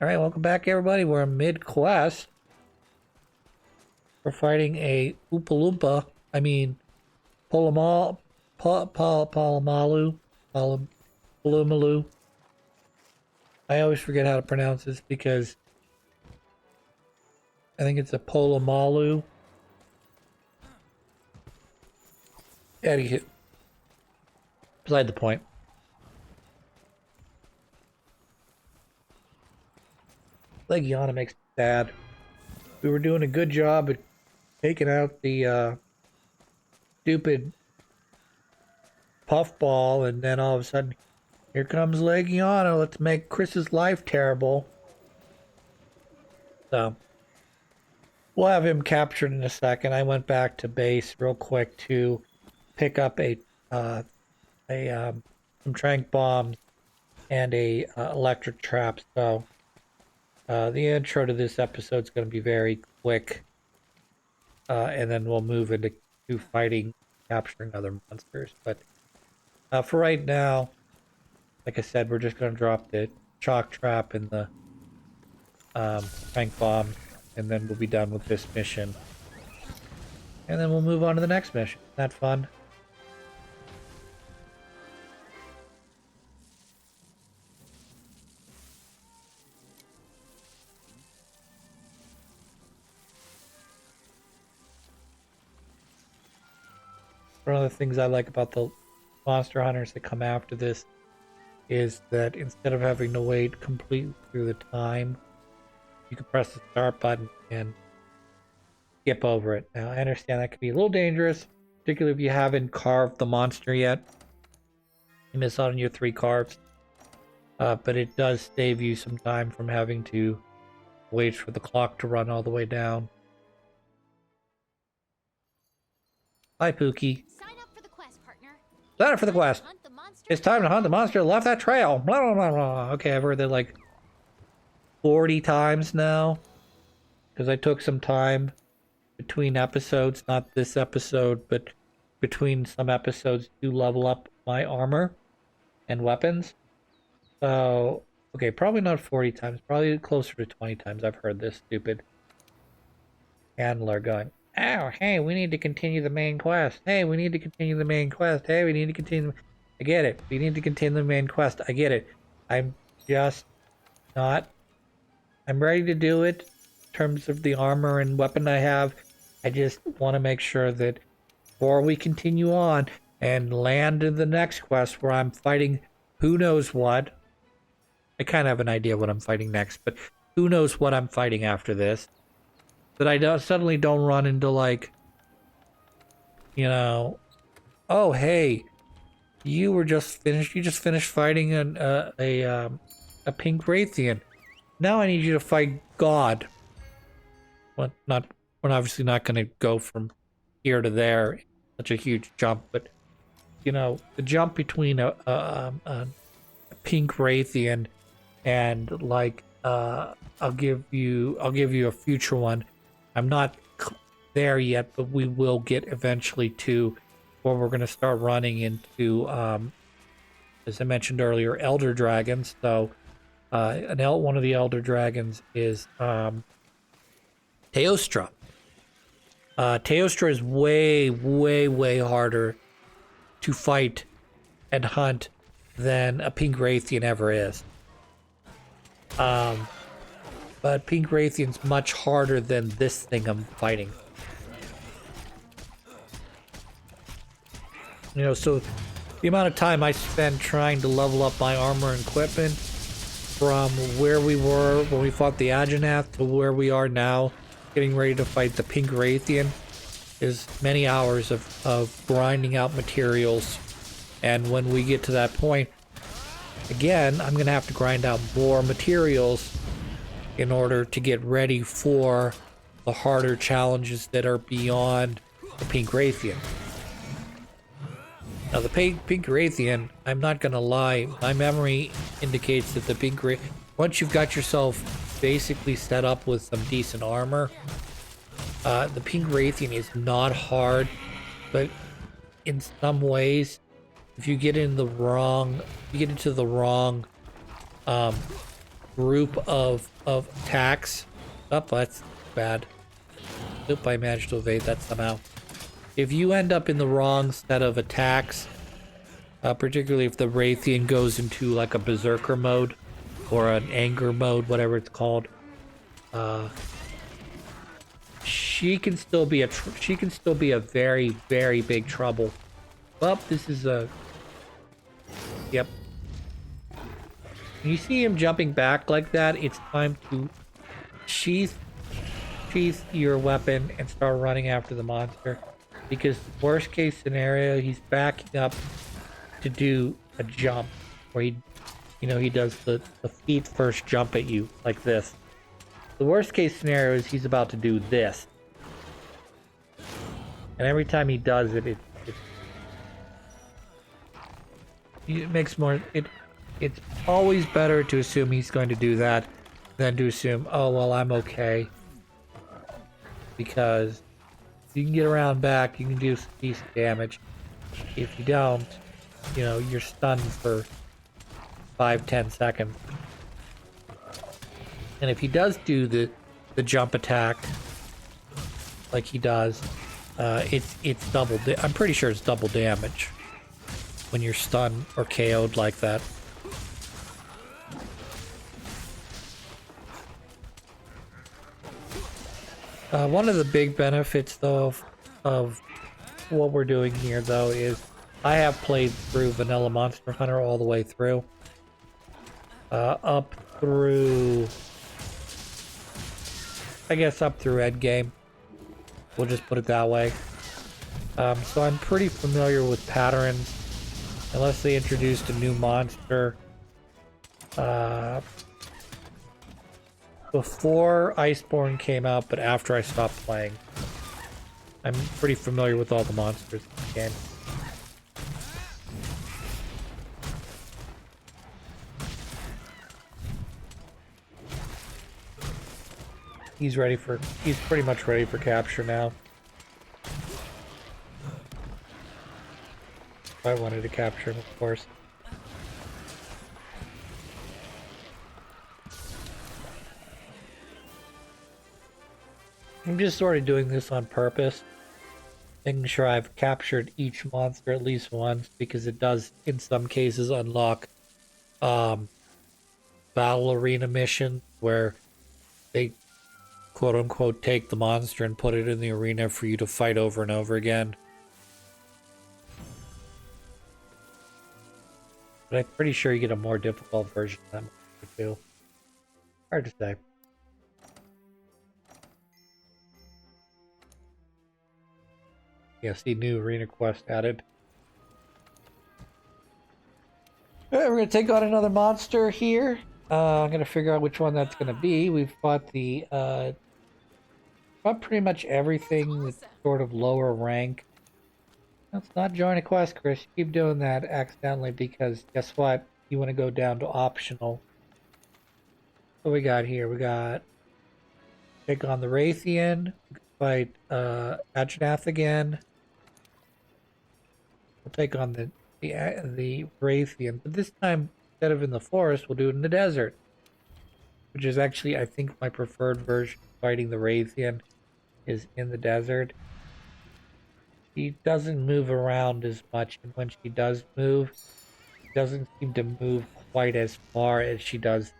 Alright, welcome back everybody. We're mid-quest. We're fighting a Oompa Loompa. I mean, Palomalu. Palomalu. I always forget how to pronounce this because I think it's a Palomalu. Anywho, beside the point. Legiana makes me sad. We were doing a good job at taking out the stupid puffball, and then all of a sudden, here comes Legiana. Let's make Chris's life terrible. So, we'll have him captured in a second. I went back to base real quick to pick up some trank bombs and a electric trap. So, the intro to this episode is going to be very quick, and then we'll move into fighting, capturing other monsters. But for right now, like I said, we're just going to drop the chalk trap and the tank bomb, and then we'll be done with this mission. And then we'll move on to the next mission. Isn't that fun? One of the things I like about the monster hunters that come after this is that instead of having to wait completely through the time, you can press the start button and skip over it. Now, I understand that can be a little dangerous, particularly if you haven't carved the monster yet. You miss out on your 3 carves. But it does save you some time from having to wait for the clock to run all the way down. Hi, Pookie. Sign up for the quest. It's time to hunt the monster that left that trail. Blah, blah, blah, blah. Okay, I've heard that like 40 times now. Because I took some time between episodes. Not this episode, but between some episodes to level up my armor and weapons. So, okay, probably not 40 times. Probably closer to 20 times I've heard this stupid handler going, oh, hey, we need to continue the main quest. Hey, we need to continue the main quest. Hey, we need to continue. I get it. We need to continue the main quest. I get it. I'm just not. I'm ready to do it in terms of the armor and weapon I have. I just want to make sure that before we continue on and land in the next quest where I'm fighting who knows what. I kind of have an idea what I'm fighting next, but who knows what I'm fighting after this. That I suddenly don't run into like, you know, oh hey, you just finished fighting a pink Wraithian. Now I need you to fight God. Well, we're obviously not going to go from here to there, such a huge jump, but you know, the jump between a pink Wraithian and like I'll give you a future one. I'm not there yet, but we will get eventually to where we're going to start running into, as I mentioned earlier, Elder Dragons. So, one of the Elder Dragons is Teostra. Teostra is way, way, way harder to fight and hunt than a pink Wraithian ever is. But pink Wraithian's much harder than this thing I'm fighting. You know, so the amount of time I spent trying to level up my armor and equipment from where we were when we fought the Agenath to where we are now, getting ready to fight the pink Wraithian, is many hours of grinding out materials. And when we get to that point, again, I'm going to have to grind out more materials in order to get ready for the harder challenges that are beyond the pink Wraithian. Now the pink Wraithian, I'm not gonna lie, my memory indicates that the pink Wraithian, once you've got yourself basically set up with some decent armor, the pink Wraithian is not hard, but in some ways, if you get into the wrong group of attacks. Oh, that's bad. Nope, I managed to evade that somehow. If you end up in the wrong set of attacks, particularly if the Raytheon goes into like a berserker mode or an anger mode, whatever it's called, she can still be a very, very big trouble. Well, this is a... Yep. When you see him jumping back like that, it's time to sheath your weapon and start running after the monster. Because worst case scenario, he's backing up to do a jump where he does the feet first jump at you like this. The worst case scenario is he's about to do this. And every time he does it, it makes more... It's always better to assume he's going to do that than to assume, oh, well, I'm okay. Because you can get around back, you can do some decent damage. If you don't, you're stunned for 5-10 seconds. And if he does do the jump attack, like he does, it's double. I'm pretty sure it's double damage when you're stunned or KO'd like that. One of the big benefits, though, of what we're doing here, though, is I have played through Vanilla Monster Hunter all the way through. Up through... I guess up through endgame. We'll just put it that way. So I'm pretty familiar with patterns. Unless they introduced a new monster. Before Iceborne came out, but after I stopped playing. I'm pretty familiar with all the monsters in the game. He's pretty much ready for capture now. I wanted to capture him, of course. I'm just sort of doing this on purpose. Making sure I've captured each monster at least once, because it does, in some cases, unlock battle arena missions where they quote-unquote take the monster and put it in the arena for you to fight over and over again. But I'm pretty sure you get a more difficult version of that monster too. Hard to say. Yeah, see, new arena quest added. Alright, we're gonna take on another monster here. I'm gonna figure out which one that's gonna be. We've fought fought pretty much everything that's sort of lower rank. Let's not join a quest, Chris. You keep doing that accidentally because guess what? You want to go down to optional. What we got here? We got take on the Raytheon. Fight Adjanath again. We'll take on the Raytheon, but this time instead of in the forest, we'll do it in the desert, which is actually, I think, my preferred version of fighting the Raytheon is in the desert. She doesn't move around as much, and when she does move, she doesn't seem to move quite as far as she does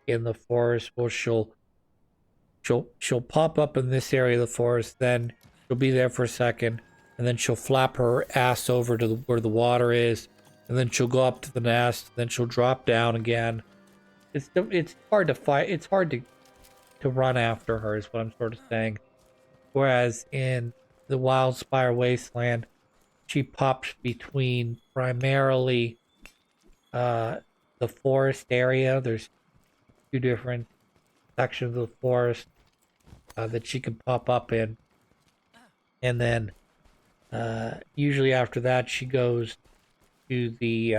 in the forest. Well, she'll pop up in this area of the forest, then she'll be there for a second, and then she'll flap her ass over to where the water is, and then she'll go up to the nest, then she'll drop down again. It's hard to fight. It's hard to run after her, is what I'm sort of saying. Whereas in the Wildspire Wasteland, she pops between primarily the forest area. There's two different sections of the forest that she can pop up in, and then usually after that she goes to the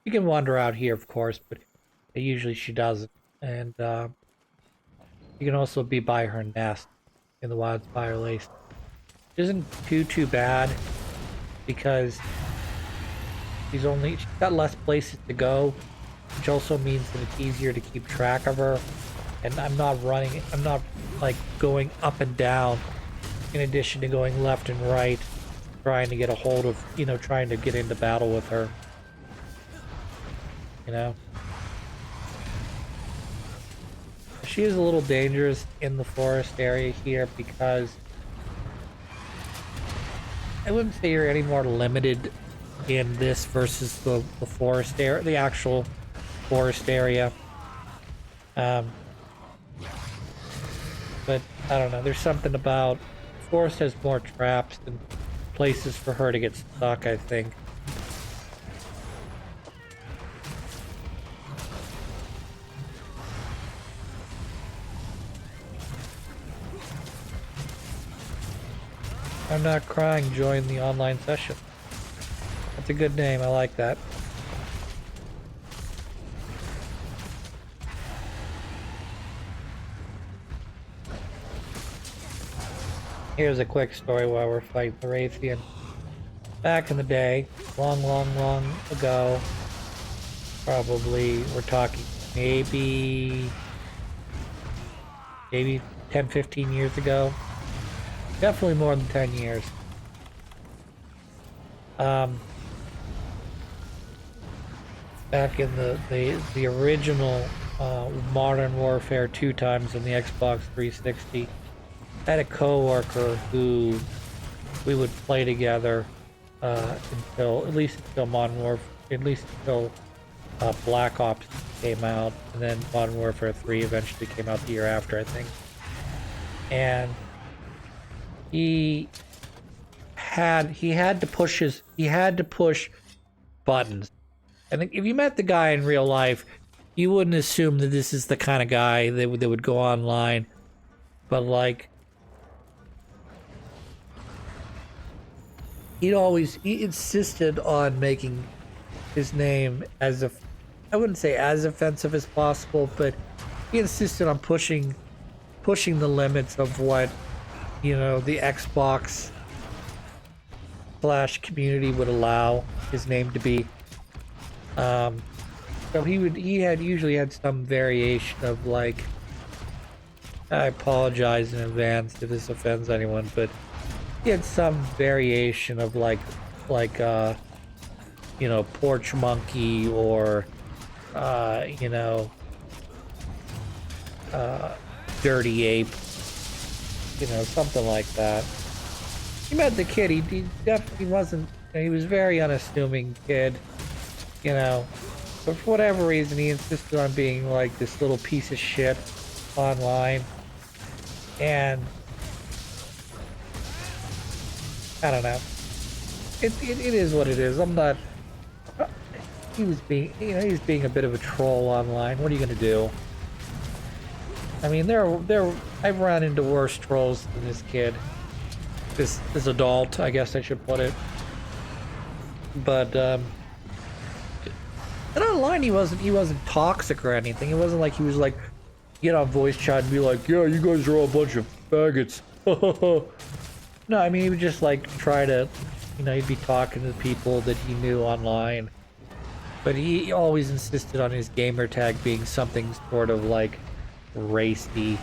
you can wander out here, of course, but usually she doesn't. And you can also be by her nest in the Wildspire Waste. It isn't too bad because she's got less places to go, which also means that it's easier to keep track of her. And I'm not like going up and down in addition to going left and right, trying to get a hold of, trying to get into battle with her. She is a little dangerous in the forest area here because I wouldn't say you're any more limited in this versus the forest area, the actual forest area. But I don't know, there's something about forest has more traps and places for her to get stuck, I think. I'm not crying, join the online session. That's a good name, I like that. Here's a quick story while we're fighting the Raytheon. Back in the day, long ago, probably we're talking maybe 10, 15 years ago. Definitely more than 10 years. Back in the original Modern Warfare 2 times on the Xbox 360, I had a co-worker who we would play together until Modern Warfare, at least until Black Ops came out, and then Modern Warfare 3 eventually came out the year after, I think. And he had to push buttons. And if you met the guy in real life, you wouldn't assume that this is the kind of guy that would go online. But like, he insisted on making his name I wouldn't say as offensive as possible, but he insisted on pushing the limits of what, the Xbox / community would allow his name to be. So he usually had some variation of like, I apologize in advance if this offends anyone, but he had some variation of like porch monkey or dirty ape, something like that. He met the kid, he definitely wasn't, he was a very unassuming kid, but for whatever reason he insisted on being like this little piece of shit online. And I don't know, it is what it is. I'm not, he was being a bit of a troll online. What are you gonna do? I mean, I've run into worse trolls than this kid. This adult, I guess I should put it. But and online he wasn't toxic or anything. It wasn't like he was like get on voice chat and be like, yeah, you guys are all a bunch of faggots. No, I mean, he would just like try to, he'd be talking to people that he knew online. But he always insisted on his gamer tag being something sort of like racy.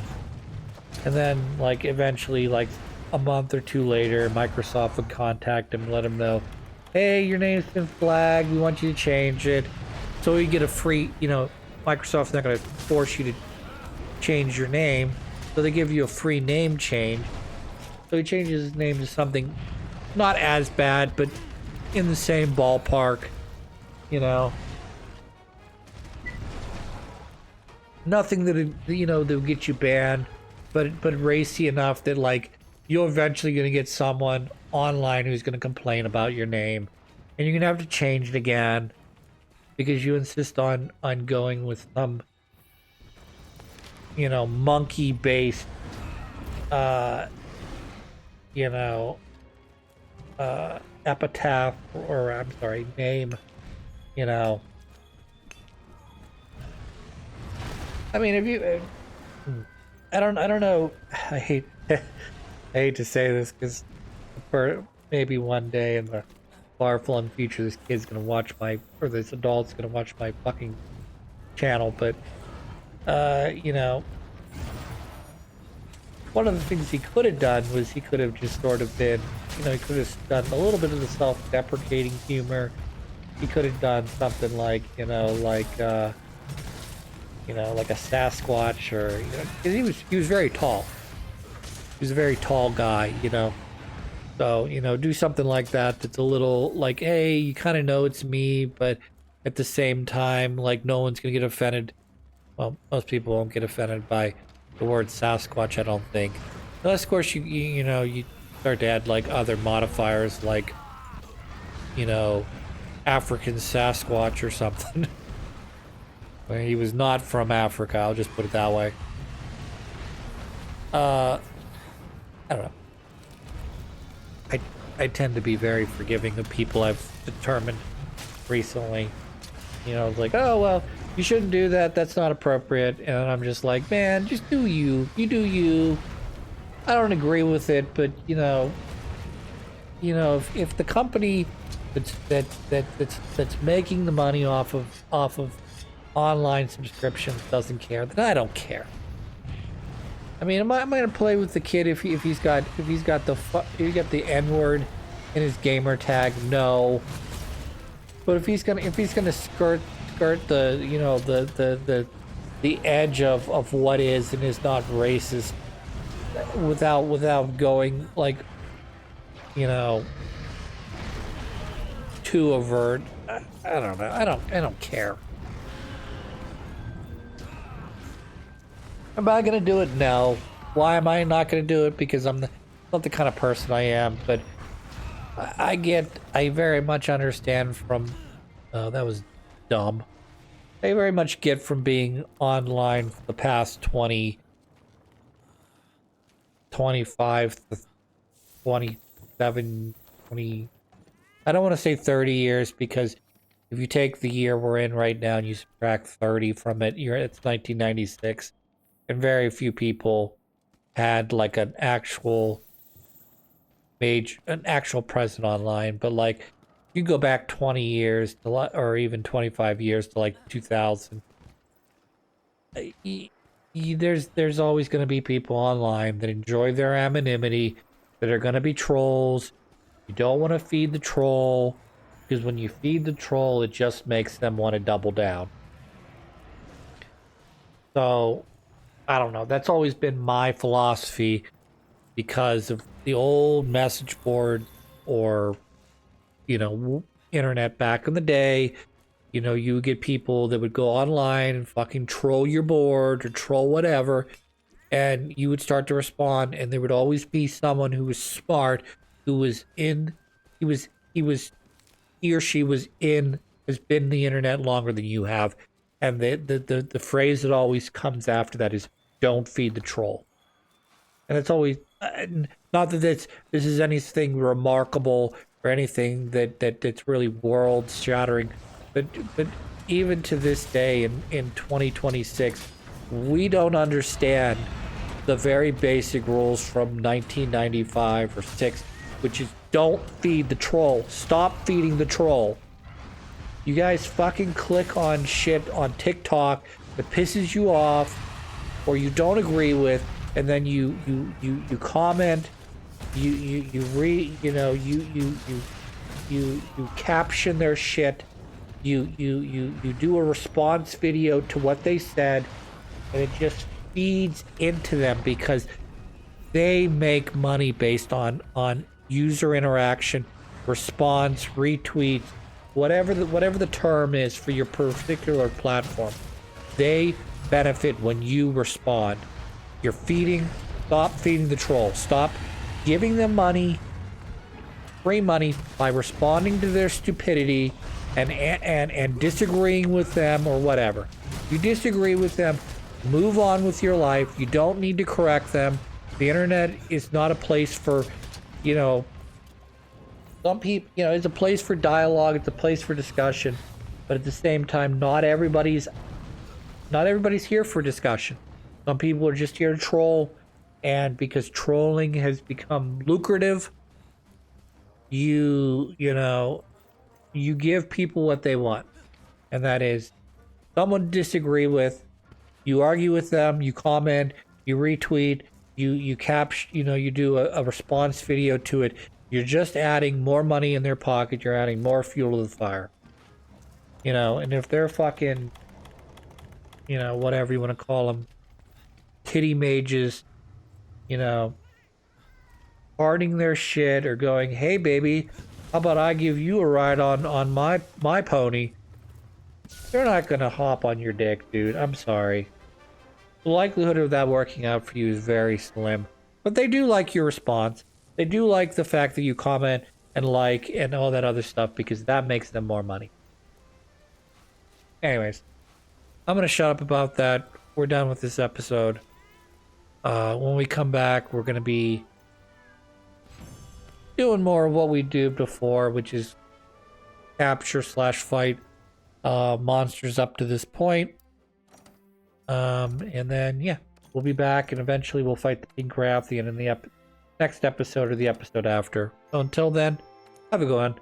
And then like eventually, like a month or two later, Microsoft would contact him and let him know, hey, your name's been flagged, we want you to change it. So you get a free, Microsoft's not going to force you to change your name, so they give you a free name change. So he changes his name to something not as bad, but in the same ballpark, Nothing that that'll get you banned, but racy enough that like you're eventually gonna get someone online who's gonna complain about your name, and you're gonna have to change it again because you insist on going with some monkey based epitaph, or I'm sorry, name, I mean, if you, I don't know. I hate to say this because for maybe one day in the far-flung future, this adult's gonna watch my fucking channel, but you know, one of the things he could have done was he could have just sort of been, you know, he could have done a little bit of the self-deprecating humor. He could have done something like, you know, like a Sasquatch, or, you know, 'cause he was very tall. He was a very tall guy, you know. So, you know, do something like that that's a little like, hey, you kind of know it's me, but at the same time, like, no one's gonna get offended. Well, most people won't get offended by the word Sasquatch, I don't think. Unless, of course, you know, you start to add, like, other modifiers, like, you know, African Sasquatch or something. Where he was not from Africa, I'll just put it that way. I don't know. I tend to be very forgiving of people I've determined recently. You know, like, oh, well, you shouldn't do that. That's not appropriate. And I'm just like, man, just do you. You do you. I don't agree with it, but, you know, if the company that's making the money off of online subscriptions doesn't care, then I don't care. I mean, am I gonna play with the kid if he's got the N-word in his gamer tag? No. But if he's gonna skirt the, you know, the edge of what is and is not racist without going, like, you know, too overt, I don't know. I don't care. Am I gonna do it? No. Why am I not gonna do it? Because I'm not the kind of person I am. But I very much understand from, that was dumb. I very much get from being online for the past 25 to 27, 20, I don't want to say 30 years, because if you take the year we're in right now and you subtract 30 from it, it's 1996. And very few people had like an actual presence online. But like, you go back 20 years to, or even 25 years to like 2000. There's always going to be people online that enjoy their anonymity, that are going to be trolls. You don't want to feed the troll, because when you feed the troll, it just makes them want to double down. So, I don't know. That's always been my philosophy, because of the old message board, or, you know, internet back in the day. You know, you would get people that would go online and fucking troll your board or troll whatever, and you would start to respond, and there would always be someone who was smart, who was in, he or she has been the internet longer than you have, and the phrase that always comes after that is, don't feed the troll. And it's always, not that this is anything remarkable or anything that's really world shattering, but even to this day in 2026, we don't understand the very basic rules from 1995 or 6, which is, don't feed the troll. Stop feeding the troll. You guys fucking click on shit on TikTok that pisses you off or you don't agree with, and then you comment, you caption their shit, you do a response video to what they said, and it just feeds into them, because they make money based on user interaction, response, retweets, whatever the term is for your particular platform. They benefit when you respond. Stop feeding the troll. Stop giving them money, free money, by responding to their stupidity and disagreeing with them or whatever. You disagree with them, move on with your life. You don't need to correct them. The internet is not a place for, you know, some people, you know, it's a place for dialogue, it's a place for discussion, but at the same time, not everybody's here for discussion. Some people are just here to troll, and because trolling has become lucrative, you give people what they want, and that is someone disagree with, you argue with them, you comment, you retweet, you capture, you do a response video to it. You're just adding more money in their pocket. You're adding more fuel to the fire. And if they're fucking, whatever you want to call them, titty mages, parting their shit or going, hey baby, how about I give you a ride on my pony? They're not gonna hop on your dick, dude. I'm sorry. The likelihood of that working out for you is very slim. But they do like your response. They do like the fact that you comment and like and all that other stuff because that makes them more money. Anyways, I'm gonna shut up about that. We're done with this episode. When we come back, we're gonna be doing more of what we did before, which is capture / fight monsters up to this point. And then, yeah, we'll be back, and eventually we'll fight the King Craft in the next episode or the episode after. So until then, have a good one.